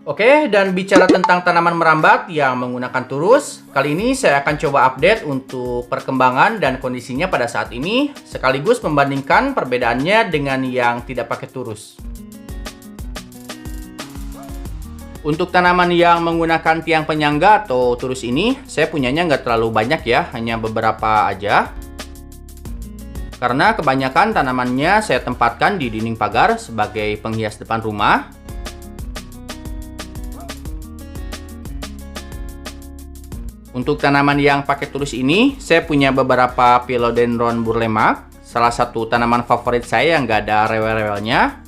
Oke, dan bicara tentang tanaman merambat yang menggunakan turus, kali ini saya akan coba update untuk perkembangan dan kondisinya pada saat ini, sekaligus membandingkan perbedaannya dengan yang tidak pakai turus. Untuk tanaman yang menggunakan tiang penyangga atau turus ini, saya punyanya nggak terlalu banyak ya, hanya beberapa aja. Karena kebanyakan tanamannya saya tempatkan di dinding pagar sebagai penghias depan rumah. Untuk tanaman yang pakai turus ini, saya punya beberapa Philodendron burlemak, salah satu tanaman favorit saya yang nggak ada rewel-rewelnya.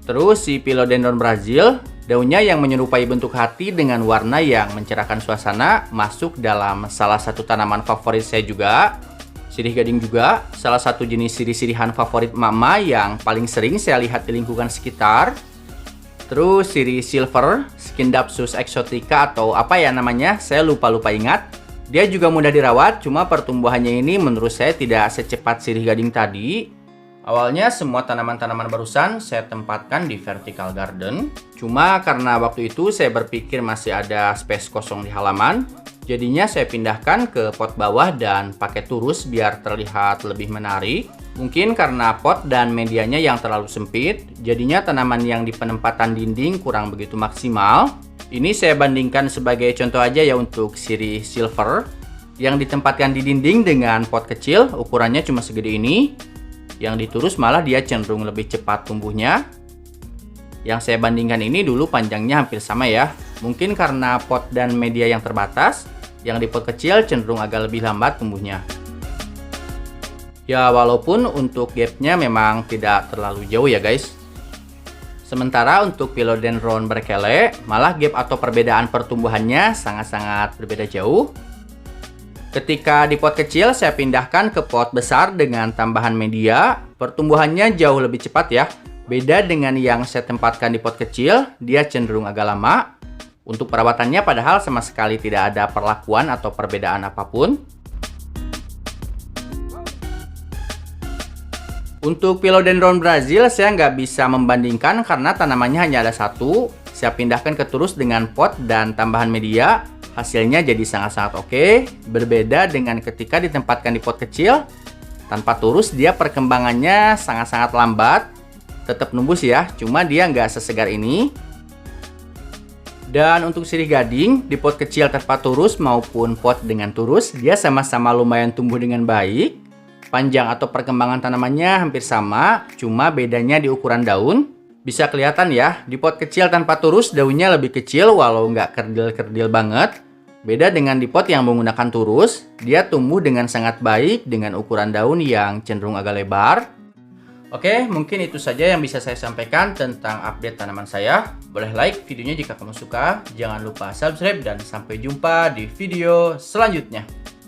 Terus si Philodendron Brazil, daunnya yang menyerupai bentuk hati dengan warna yang mencerahkan suasana, masuk dalam salah satu tanaman favorit saya juga. Sirih gading juga, salah satu jenis sirih-sirihan favorit mama yang paling sering saya lihat di lingkungan sekitar. Terus sirih silver, Scindapsus exotica atau apa ya namanya, saya lupa ingat. Dia juga mudah dirawat, cuma pertumbuhannya ini menurut saya tidak secepat sirih gading tadi. Awalnya semua tanaman-tanaman barusan saya tempatkan di vertical garden. Cuma karena waktu itu saya berpikir masih ada space kosong di halaman, jadinya saya pindahkan ke pot bawah dan pakai turus biar terlihat lebih menarik. Mungkin karena pot dan medianya yang terlalu sempit, jadinya tanaman yang di penempatan dinding kurang begitu maksimal. Ini saya bandingkan sebagai contoh aja ya untuk sirih silver yang ditempatkan di dinding dengan pot kecil, ukurannya cuma segede ini. Yang diturus malah dia cenderung lebih cepat tumbuhnya. Yang saya bandingkan ini dulu panjangnya hampir sama ya. Mungkin karena pot dan media yang terbatas, yang di pot kecil cenderung agak lebih lambat tumbuhnya. Ya walaupun untuk gapnya memang tidak terlalu jauh ya guys. Sementara untuk Philodendron berkele, malah gap atau perbedaan pertumbuhannya sangat-sangat berbeda jauh. Ketika di pot kecil saya pindahkan ke pot besar dengan tambahan media, pertumbuhannya jauh lebih cepat ya. Beda dengan yang saya tempatkan di pot kecil, dia cenderung agak lama. Untuk perawatannya padahal sama sekali tidak ada perlakuan atau perbedaan apapun. Untuk Philodendron Brazil saya nggak bisa membandingkan karena tanamannya hanya ada satu. Saya pindahkan ke turus dengan pot dan tambahan media. Hasilnya jadi sangat-sangat oke. Berbeda dengan ketika ditempatkan di pot kecil. Tanpa turus dia perkembangannya sangat-sangat lambat. Tetap nembus ya, cuma dia nggak sesegar ini. Dan untuk sirih gading, di pot kecil tanpa turus maupun pot dengan turus, dia sama-sama lumayan tumbuh dengan baik. Panjang atau perkembangan tanamannya hampir sama, cuma bedanya di ukuran daun. Bisa kelihatan ya, di pot kecil tanpa turus daunnya lebih kecil walau nggak kerdil-kerdil banget. Beda dengan di pot yang menggunakan turus, dia tumbuh dengan sangat baik dengan ukuran daun yang cenderung agak lebar. Oke, mungkin itu saja yang bisa saya sampaikan tentang update tanaman saya. Boleh like videonya jika kamu suka, jangan lupa subscribe dan sampai jumpa di video selanjutnya.